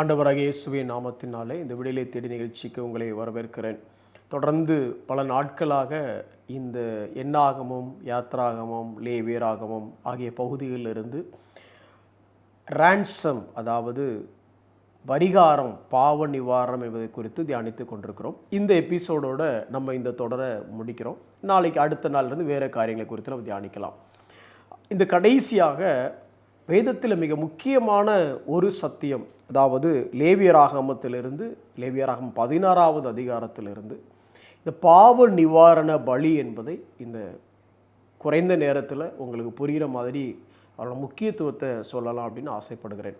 ஆண்டவராகிய இயேசுவின் நாமத்தினாலே இந்த விடுதலை தேடி நிகழ்ச்சிக்கு உங்களை வரவேற்கிறேன். தொடர்ந்து பல நாட்களாக இந்த எண்ணாகமம், யாத்ராகமம், லேவியராகமம் ஆகிய பகுதிகளிலிருந்து ரான்சம், அதாவது பரிகாரம், பாவ நிவாரணம் என்பதை குறித்து தியானித்து கொண்டிருக்கிறோம். இந்த எபிசோடோட நம்ம இந்த தொடரை முடிக்கிறோம். நாளைக்கு அடுத்த நாள்லேருந்து வேறு காரியங்களை குறித்து நம்ம தியானிக்கலாம். இந்த கடைசியாக வேதத்தில் மிக முக்கியமான ஒரு சத்தியம், அதாவது லேவியராகமத்திலிருந்து, லேவியராகமம் 16வது அதிகாரத்திலிருந்து இந்த பாவ நிவாரண பலி என்பதை இந்த குறைந்த நேரத்தில் உங்களுக்கு புரிகிற மாதிரி அவரோட முக்கியத்துவத்தை சொல்லலாம் அப்படின்னு ஆசைப்படுகிறேன்.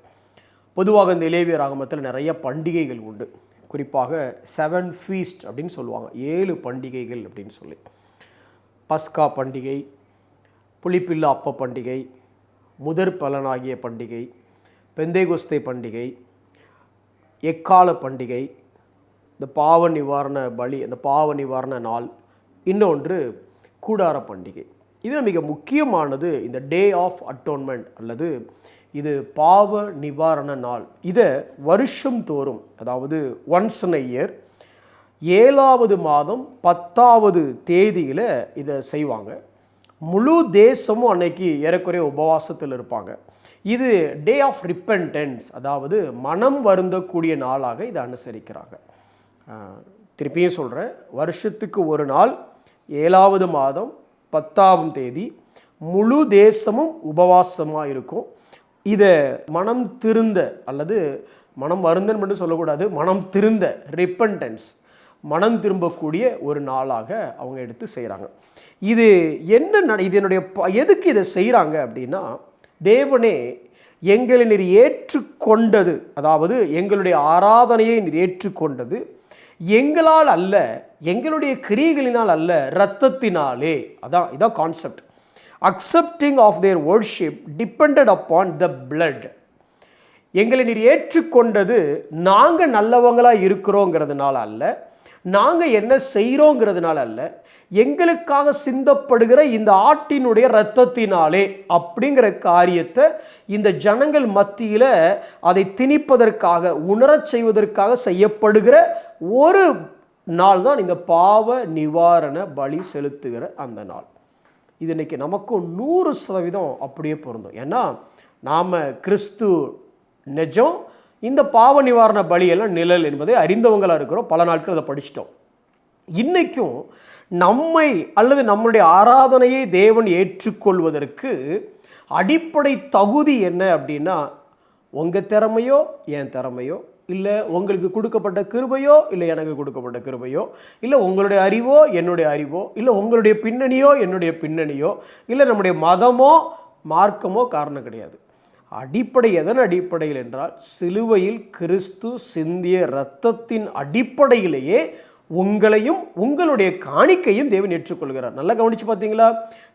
பொதுவாக இந்த லேவியராகமத்தில் நிறைய பண்டிகைகள் உண்டு. குறிப்பாக 7 ஃபீஸ்ட் அப்படின்னு சொல்லுவாங்க, 7 பண்டிகைகள் அப்படின்னு சொல்லி. பஸ்கா பண்டிகை, புளிப்பில்லா அப்ப பண்டிகை, முதற் பலனாகிய பண்டிகை, பெந்தேகொஸ்தே பண்டிகை, எக்கால பண்டிகை, இந்த பாவ நிவாரண பலி, அந்த பாவ நிவாரண நாள், இன்னொன்று கூடார பண்டிகை. இதில் மிக முக்கியமானது இந்த டே ஆஃப் அட்டோன்மெண்ட் அல்லது இது பாவ நிவாரண நாள். இதை வருஷம் தோறும், அதாவது ஒன்ஸ் இன் a year 7வது மாதம் 10வது தேதியில் இதை செய்வாங்க. முழு தேசமும் அன்னைக்கு ஏறக்குறைய உபவாசத்தில் இருப்பாங்க. இது டே ஆஃப் ரிப்பென்டன்ஸ், அதாவது மனம் வருந்தக்கூடிய நாளாக இதை அனுசரிக்கிறாங்க. திருப்பியும் சொல்கிறேன், வருஷத்துக்கு ஒரு நாள் 7வது மாதம் 10ஆம் தேதி முழு தேசமும் உபவாசமாக இருக்கும். இதை மனம் திருந்த, அல்லது மனம் வருந்தன் மட்டும் சொல்லக்கூடாது, மனம் திருந்த, ரிப்பென்டன்ஸ், மனம் திரும்பக்கூடிய ஒரு நாளாக அவங்க எடுத்து செய்கிறாங்க. இது என்ன, இதனுடைய எதுக்கு இதை செய்கிறாங்க அப்படின்னா, தேவனே எங்களை நீர் ஏற்றுக்கொண்டது, அதாவது எங்களுடைய ஆராதனையை நீர் ஏற்றுக்கொண்டது எங்களால் அல்ல, எங்களுடைய கிரியைகளினால் அல்ல, இரத்தத்தினாலே. இதான் concept. Accepting of their worship depended upon the blood. எங்களை நீர் ஏற்றுக்கொண்டது நாங்கள் நல்லவங்களாக இருக்கிறோங்கிறதுனால அல்ல, நாங்கள் என்ன செய்கிறோங்கிறதுனால அல்ல, எங்களுக்காக சிந்தப்படுகிற இந்த ஆட்டினுடைய இரத்தத்தினாலே அப்படிங்கிற காரியத்தை இந்த ஜனங்கள் மத்தியில் அதை திணிப்பதற்காக, உணரச் செய்வதற்காக செய்யப்படுகிற ஒரு நாள் தான் இந்த பாவ நிவாரண பலி செலுத்துகிற அந்த நாள். இது இன்னைக்கு நமக்கும் 100% அப்படியே பொருந்தும். ஏன்னா நாம் கிறிஸ்து நிஜம், இந்த பாவ நிவாரண பலியெல்லாம் நிழல் என்பதை அறிந்தவங்களாக இருக்கிறோம். பல நாட்கள் அதை படிச்சிட்டோம். இன்றைக்கும் நம்மை அல்லது நம்முடைய ஆராதனையை தேவன் ஏற்றுக்கொள்வதற்கு அடிப்படை தகுதி என்ன அப்படின்னா, உங்கள் திறமையோ என் திறமையோ, இல்லை உங்களுக்கு கொடுக்கப்பட்ட கிருபையோ இல்லை எனக்கு கொடுக்கப்பட்ட கிருபையோ, இல்லை உங்களுடைய அறிவோ என்னுடைய அறிவோ, இல்லை உங்களுடைய பின்னணியோ என்னுடைய பின்னணியோ, இல்லை நம்முடைய மதமோ மார்க்கமோ காரணம் கிடையாது. அடிப்படை எதன் அடிப்படையில் என்றால், சிலுவையில் கிறிஸ்து சிந்திய இரத்தத்தின் அடிப்படையிலேயே உங்களையும் உங்களுடைய காணிக்கையும் தேவன் ஏற்றுக்கொள்கிறார். நல்லா கவனித்து பார்த்தீங்களா?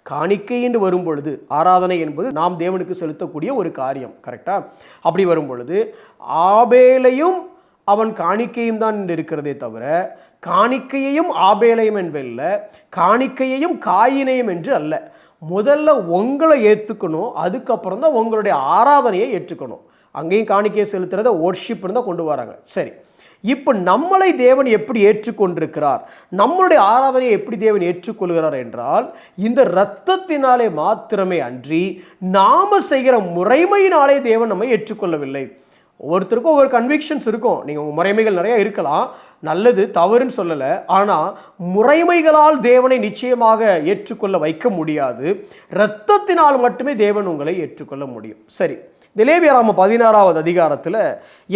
காணிக்கை என்று வரும் பொழுது, ஆராதனை என்பது நாம் தேவனுக்கு செலுத்தக்கூடிய ஒரு காரியம், கரெக்டாக? அப்படி வரும் பொழுது ஆபேலையும் அவன் காணிக்கையும் தான் இருக்கிறதே தவிர, காணிக்கையையும் ஆபேலையும் என்பதில்ல, காணிக்கையையும் காயினையும் என்று அல்ல. முதல்ல உங்களை ஏற்றுக்கணும், அதுக்கப்புறம் தான் உங்களுடைய ஆராதனையை ஏற்றுக்கணும். அங்கேயும் காணிக்கையை செலுத்துறத வர்ஷிப் இருந்தால் கொண்டு வராங்க. சரி, இப்போ நம்மளை தேவன் எப்படி ஏற்றுக்கொண்டிருக்கிறார், நம்மளுடைய ஆராதனையை எப்படி தேவன் ஏற்றுக்கொள்கிறார் என்றால், இந்த இரத்தத்தினாலே மாத்திரமே அன்றி நாம் செய்கிற முறைமையினாலே தேவன் நம்மை ஏற்றுக்கொள்ளவில்லை. ஒவ்வொருத்தருக்கும் ஒவ்வொரு கன்விக்ஷன்ஸ் இருக்கும். நீங்கள் உங்கள் முறைமைகள் நிறைய இருக்கலாம், நல்லது தவறுன்னு சொல்லலை. ஆனால் முறைமைகளால் தேவனை நிச்சயமாக ஏற்றுக்கொள்ள வைக்க முடியாது. இரத்தத்தினால் மட்டுமே தேவன் உங்களை ஏற்றுக்கொள்ள முடியும். சரி, இந்த லேவியராகமம் 16வது அதிகாரத்தில்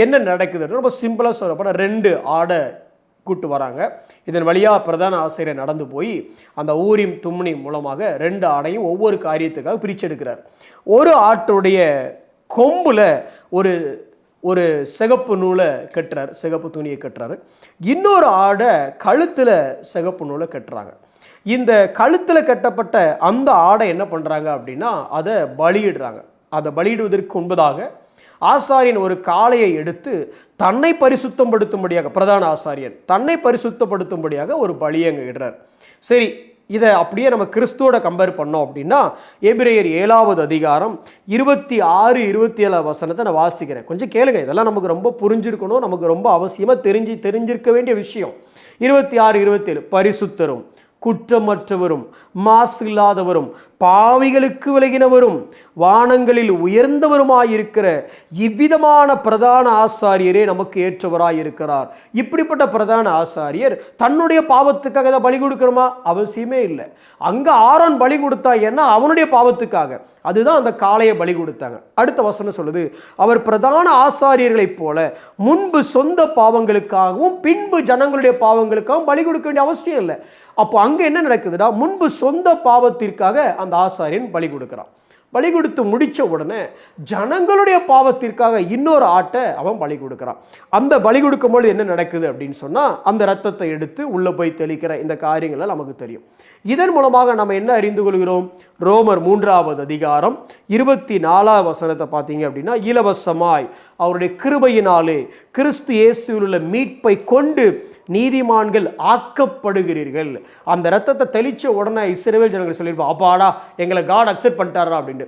என்ன நடக்குது? ரொம்ப சிம்பிளாக சொல்லப்போனால் 2 ஆடை கூட்டு வராங்க. இதன் வழியாக பிரதான ஆசிரியர் நடந்து போய் அந்த ஊரிம் தும்னி மூலமாக 2 ஆடையும் ஒவ்வொரு காரியத்துக்காக பிரிச்செடுக்கிறார். ஒரு ஆட்டுடைய கொம்பில் ஒரு சிகப்பு நூலை கட்டுறார், சிகப்பு துணியை கட்டுறாரு. இன்னொரு ஆடை கழுத்தில் சிகப்பு நூலை கட்டுறாங்க. இந்த கழுத்தில் கட்டப்பட்ட அந்த ஆடை என்ன பண்ணுறாங்க அப்படின்னா, அதை பலியிடுறாங்க. அதை பலியிடுவதற்கு முன்பதாக ஆசாரியன் ஒரு காளையை எடுத்து தன்னை பரிசுத்தப்படுத்தும்படியாக, பிரதான ஆசாரியன் தன்னை பரிசுத்தப்படுத்தும்படியாக ஒரு பலியை அங்கே இடுறார். சரி, இதை அப்படியே நம்ம கிறிஸ்துவோட கம்பேர் பண்ணோம் அப்படின்னா எபிரேயர் 7வது அதிகாரம் 26, 27 வசனத்தை நான் வாசிக்கிறேன். கொஞ்சம் கேளுங்க, இதெல்லாம் நமக்கு ரொம்ப புரிஞ்சிருக்கணும், நமக்கு ரொம்ப அவசியமாக தெரிஞ்சிருக்க வேண்டிய விஷயம். 26, 27 பரிசுத்தரும் குற்றமற்றவரும் மாசு இல்லாதவரும் பாவிகளுக்கு விலகினவரும் வானங்களில் உயர்ந்தவருமாயிருக்கிற இவ்விதமான பிரதான ஆசாரியரே நமக்கு ஏற்றவராயிருக்கிறார். இப்படிப்பட்ட பிரதான ஆசாரியர் தன்னுடைய பாவத்துக்காக தான் பலி கொடுக்கணுமா? அவசியமே இல்லை. அங்க ஆரோன் பலி கொடுத்தா ஏன்னா அவனுடைய பாவத்துக்காக, அதுதான் அந்த காளையை பலி கொடுத்தாங்க. அடுத்த வசனம் சொல்லுது, அவர் பிரதான ஆசாரியர்களைப் போல முன்பு சொந்த பாவங்களுக்காகவும் பின்பு ஜனங்களுடைய பாவங்களுக்காகவும் பலி கொடுக்க வேண்டிய அவசியம் இல்லை. அப்போ அங்கே என்ன நடக்குதுன்னா, முன்பு சொந்த பாவத்திற்காக அந்த ஆசாரியன் பலி கொடுக்குறான். பலி கொடுத்து முடித்த உடனே ஜனங்களுடைய பாவத்திற்காக இன்னொரு ஆட்டை அவன் பலி கொடுக்குறான். அந்த பலி கொடுக்கும்போது என்ன நடக்குது அப்படின்னு சொன்னால், அந்த ரத்தத்தை எடுத்து உள்ளே போய் தெளிக்கிற இந்த காரியங்கள்லாம் நமக்கு தெரியும். இதன் மூலமாக நம்ம என்ன அறிந்து கொள்கிறோம்? ரோமர் 3வது அதிகாரம் 24வது வசனத்தை பார்த்தீங்க அப்படின்னா, இலவசமாய் அவருடைய கிருபையினாலே கிறிஸ்து இயேசுவில் உள்ள மீட்பை கொண்டு நீதிமான்கள் ஆக்கப்படுகிறீர்கள். அந்த ரத்தத்தை தெளிச்ச உடனே இஸ்ரவேல் ஜனங்கள் சொல்லியிருப்போம், அப்பாடா எங்களை காட் அக்செப்ட் பண்ணிட்டாரா அப்படின்னு.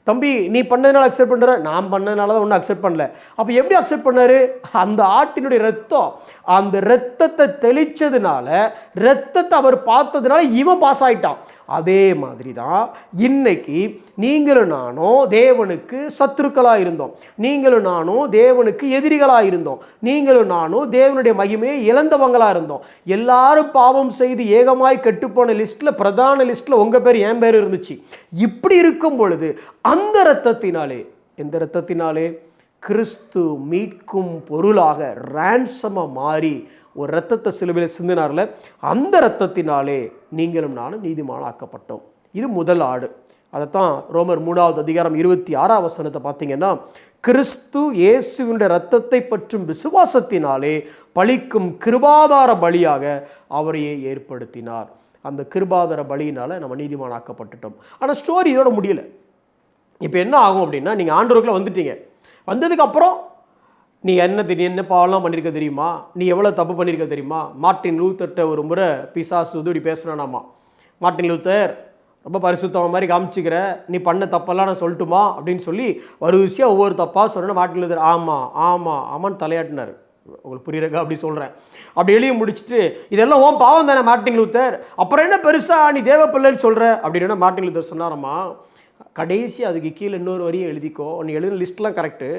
தம்பி நீ பண்ணதுனால அக்செப்ட் பண்ணுற, நான் பண்ணதுனால தான் ஒன்றும் அக்செப்ட் பண்ணல. அப்போ எப்படி அக்செப்ட் பண்ணாரு? அந்த ஆட்டினுடைய ரத்தம், அந்த ரத்தத்தை தெளிச்சதுனால, ரத்தத்தை அவர் பார்த்ததுனால இவன் பாஸ் ஆயிட்டான். அதே மாதிரி தான் இன்னைக்கு நீங்களும் நானும் தேவனுக்கு சத்துருக்களாக இருந்தோம், நீங்களும் நானும் தேவனுக்கு எதிரிகளாக இருந்தோம், நீங்களும் நானும் தேவனுடைய மகிமையை இழந்தவங்களாக இருந்தோம். எல்லாரும் பாவம் செய்து ஏகமாய் கெட்டுப்போன லிஸ்ட்டில், பிரதான லிஸ்ட்டில் உங்கள் பேர் என் பேர் இருந்துச்சு. இப்படி இருக்கும் பொழுது அந்த இரத்தத்தினாலே, எந்த இரத்தத்தினாலே? கிறிஸ்து மீட்கும் பொருளாக ரான்சமாக மாறி ஒரு இரத்தத்தை சிலுவையில் சிந்தினார்ல, அந்த இரத்தத்தினாலே நீங்களும் நானும் நீதிமானாக்கப்பட்டோம். இது முதல் ஆடு. அதைத்தான் ரோமர் 3வது அதிகாரம் 26வது வசனத்தை பார்த்தீங்கன்னா, கிறிஸ்து இயேசுவினுடைய இரத்தத்தை பற்றும் விசுவாசத்தினாலே பலிக்கும் கிருபாதார பலியாக அவரையே ஏற்படுத்தினார். அந்த கிருபாதார பலியினால நம்ம நீதிமானாக்கப்பட்டுட்டோம். ஆனால் ஸ்டோரி இதோட முடியலை. இப்போ என்ன ஆகும் அப்படின்னா, நீங்கள் ஆண்டவருக்குள்ள வந்துட்டீங்க. வந்ததுக்கப்புறம் நீ என்ன பாவம்லாம் பண்ணியிருக்க தெரியுமா? நீ எவ்வளோ தப்பு பண்ணியிருக்க தெரியுமா? மார்ட்டின் லூத்தர்கிட்ட ஒரு முறை பிசாசு உதவி பேசுனானாமா. மார்ட்டின் லூத்தர் ரொம்ப பரிசுத்தமாக மாதிரி காமிச்சிக்கிற, நீ பண்ண தப்பெல்லாம் நான் சொல்லட்டுமா அப்படின்னு சொல்லி வரிசையாக ஒவ்வொரு தப்பாக சொன்னேன். மார்ட்டின் லூத்தர் ஆமாம் ஆமாம் ஆமான்னு தலையாட்டினார். உங்களுக்கு புரியுறக்கா அப்படி சொல்கிறேன். அப்படி எழுதி முடிச்சுட்டு, இதெல்லாம் ஓன் பாவம் தானே மார்ட்டின் லூத்தர், அப்புறம் என்ன பெருசாக நீ தேவ பிள்ளைன்னு சொல்கிற அப்படின்னா, மார்ட்டின் லூத்தர் சொன்னாரம்மா, கடைசி அதுக்கு கீழே இன்னொரு வரியை எழுதிக்கோ, நீ எழுதின லிஸ்ட்லாம் கரெக்டு,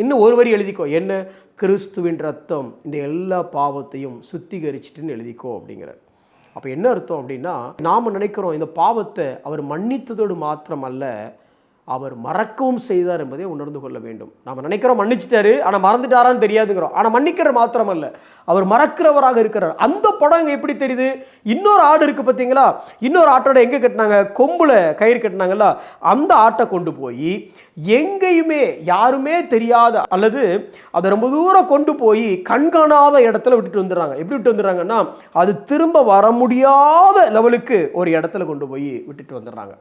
இன்னும் ஒரு வரி எழுதிக்கோ, என்ன? கிறிஸ்துவின் ரத்தம் இந்த எல்லா பாவத்தையும் சுத்திகரிச்சிட்டுன்னு எழுதிக்கோ அப்படிங்கிற. அப்போ என்ன அர்த்தம் அப்படின்னா, நாம் நினைக்கிறோம் இந்த பாவத்தை அவர் மன்னித்ததோடு மாத்திரம் அல்ல, அவர் மறக்கவும் செய்தார் என்பதை உணர்ந்து கொள்ள வேண்டும். நாம் நினைக்கிறோம் மன்னிச்சிட்டாரு, ஆனால் மறந்துட்டாரான்னு தெரியாதுங்கிறோம். ஆனால் மன்னிக்கிற மாத்திரம் அல்ல, அவர் மறக்கிறவராக இருக்கிறார். அந்த படம் இங்கே எப்படி தெரியுது? இன்னொரு ஆடு இருக்குது பார்த்தீங்களா? இன்னொரு ஆட்டோட எங்கே கட்டினாங்க? கொம்புல கயிறு கட்டினாங்களா? அந்த ஆட்டை கொண்டு போய் எங்கேயுமே யாருமே தெரியாத, அல்லது அதை ரொம்ப தூரம் கொண்டு போய் கண்காணாத இடத்துல விட்டுட்டு வந்துடுறாங்க. எப்படி விட்டு வந்துடுறாங்கன்னா, அது திரும்ப வர முடியாத லெவலுக்கு ஒரு இடத்துல கொண்டு போய் விட்டுட்டு வந்துடுறாங்க.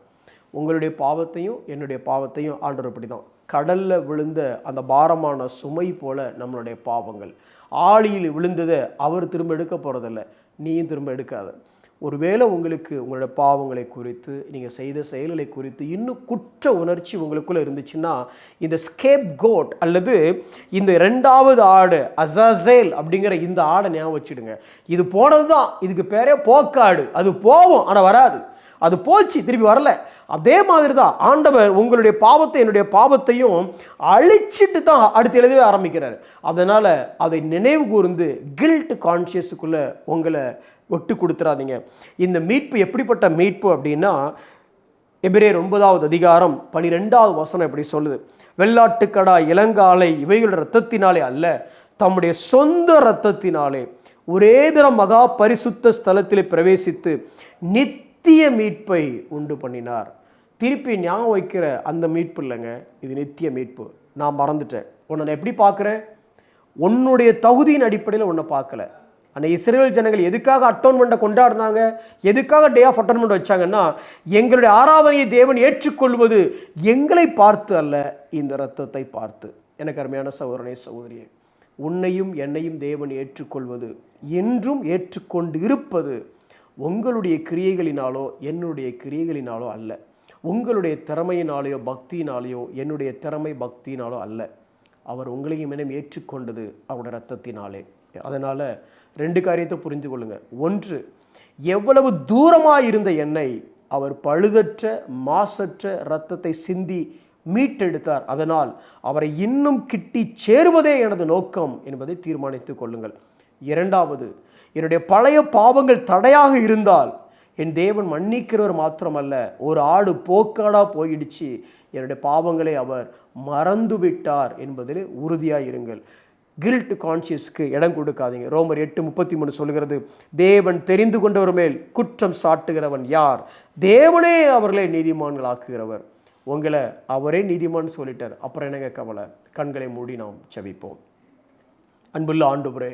உங்களுடைய பாவத்தையும் என்னுடைய பாவத்தையும் ஆண்டவர் அப்படி தான், கடலில் விழுந்த அந்த பாரமான சுமை போல நம்மளுடைய பாவங்கள். ஆழியில் விழுந்ததை அவர் திரும்ப எடுக்க போகிறதில்ல, நீயும் திரும்ப எடுக்காத. ஒருவேளை உங்களுக்கு உங்களுடைய பாவங்களை குறித்து, நீங்கள் செய்த செயல்களை குறித்து இன்னும் குற்ற உணர்ச்சி உங்களுக்குள்ளே இருந்துச்சுன்னா, இந்த ஸ்கேப் கோட் அல்லது இந்த 2வது ஆடு அசாசேல் அப்படிங்கிற இந்த ஆடை ஞாபகம் வச்சுடுங்க. இது போனது தான், இதுக்கு பேரே போக்காடு. அது போவோம் ஆனால் வராது, அது போச்சு திருப்பி வரல. அதே மாதிரி தான் ஆண்டவர் உங்களுடைய பாவத்தை என்னுடைய பாவத்தையும் அழிச்சிட்டு தான் அடுத்து எழுதவே ஆரம்பிக்கிறார். அதனால் அதை நினைவு கூர்ந்து கில்ட் கான்ஷியஸுக்குள்ளே உங்களை ஒட்டு கொடுத்துறாதீங்க. இந்த மீட்பு எப்படிப்பட்ட மீட்பு அப்படின்னா, எபிரேயர் 9வது அதிகாரம் 12வது வசனம் எப்படி சொல்லுது? வெள்ளாட்டுக்கடா இளங்காலை இவைகள் இரத்தத்தினாலே அல்ல, தம்முடைய சொந்த இரத்தத்தினாலே ஒரே தினம் மகா பரிசுத்த ஸ்தலத்திலே பிரவேசித்து நித்திய மீட்பை உண்டு பண்ணினார். திருப்பி ஞாபகம் வைக்கிற அந்த மீட்பு இல்லைங்க, இது நித்திய மீட்பு. நான் மறந்துட்டேன், உன்னை எப்படி பார்க்குறேன்? உன்னுடைய தகுதியின் அடிப்படையில் உன்னை பார்க்கல. அந்த இஸ்ரவேல் ஜனங்கள் எதுக்காக அட்டோன்மெண்ட்டை கொண்டாடினாங்க, எதுக்காக டே ஆஃப் அட்டோன்மெண்ட் வச்சாங்கன்னா, எங்களுடைய ஆராதனையை தேவன் ஏற்றுக்கொள்வது எங்களை பார்த்து அல்ல, இந்த இரத்தத்தை பார்த்து. எனக்கு அருமையான சகோதரனே சகோதரியே, உன்னையும் என்னையும் தேவன் ஏற்றுக்கொள்வது, என்றும் ஏற்றுக்கொண்டு இருப்பது உங்களுடைய கிரியைகளினாலோ என்னுடைய கிரியைகளினாலோ அல்ல, உங்களுடைய திறமையினாலேயோ பக்தியினாலேயோ என்னுடைய திறமை பக்தியினாலோ அல்ல. அவர் உங்களையும் என்னையும் ஏற்றுக்கொண்டது அவருடைய இரத்தத்தினாலே. அதனால் 2 காரியத்தை புரிந்து கொள்ளுங்க. ஒன்று, எவ்வளவு தூரமாக இருந்த என்னை அவர் பழுதற்ற மாசற்ற இரத்தத்தை சிந்தி மீட்டெடுத்தார். அதனால் அவரை இன்னும் கிட்டி சேருவதே எனது நோக்கம் என்பதை தீர்மானித்துக் கொள்ளுங்கள். 2வது, என்னுடைய பழைய பாவங்கள் தடையாக இருந்தால் என் தேவன் மன்னிக்கிறவர் மாத்திரமல்ல, ஒரு ஆடு போக்காடாக போயிடுச்சு, என்னுடைய பாவங்களை அவர் மறந்து விட்டார் என்பதில் உறுதியாக இருங்கள். கில்ட் கான்சியஸ்க்கு இடம் கொடுக்காதீங்க. ரோமர் 8:33 சொல்கிறது, தேவன் தெரிந்து கொண்டவர் மேல் குற்றம் சாட்டுகிறவன் யார்? தேவனே அவர்களை நீதிமான்களாக்குகிறவர். உங்களை அவரே நீதிமான் சொல்லிட்டார், அப்புறம் என்னங்க கவலை? கண்களை மூடி நாம் ஜெபிப்போம். அன்புள்ள ஆண்டவரே,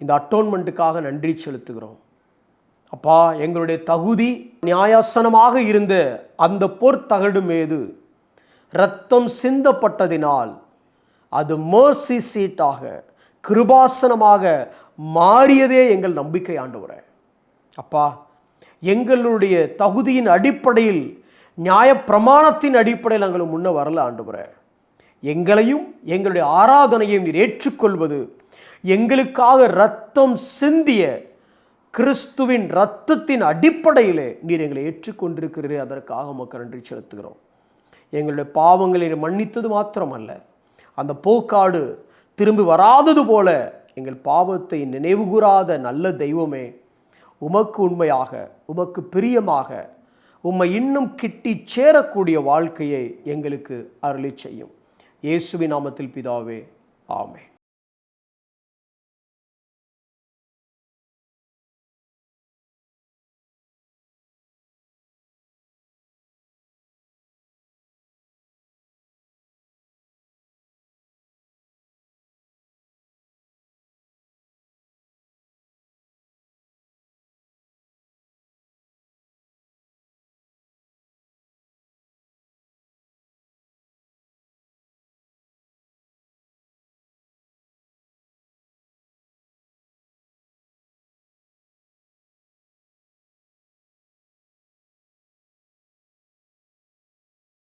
இந்த அட்டோன்மெண்ட்டுக்காக நன்றி செலுத்துகிறோம். அப்பா, எங்களுடைய தகுதி நியாயாசனமாக இருந்த அந்த பொற்தகடு மீது இரத்தம் சிந்தப்பட்டதினால் அது மர்சி சீட்டாக கிருபாசனமாக மாறியதே எங்கள் நம்பிக்கை ஆண்டவரே. அப்பா, எங்களுடைய தகுதியின் அடிப்படையில் நியாயப்பிரமாணத்தின் அடிப்படையில் நாங்கள் முன்ன வரல ஆண்டவரே. எங்களையும் எங்களுடைய ஆராதனையும் நீர் ஏற்றுக்கொள்வது, எங்களுக்காக இரத்தம் சிந்திய கிறிஸ்துவின் இரத்தத்தின் அடிப்படையிலே நீர் எங்களை ஏற்றுக்கொண்டிருக்கிறீரே, அதற்காக உமக்கு நன்றி செலுத்துகிறோம். எங்களுடைய பாவங்களை மன்னித்தது மாத்திரமல்ல, அந்த போக்காடு திரும்பி வராதது போல எங்கள் பாவத்தை நினைவுகூராத நல்ல தெய்வமே, உமக்கு உண்மையாக உமக்கு பிரியமாக உம்மை இன்னும் கிட்டி சேரக்கூடிய வாழ்க்கையை எங்களுக்கு அருளி செய்யும். இயேசுவின் நாமத்தில் பிதாவே, ஆமென்.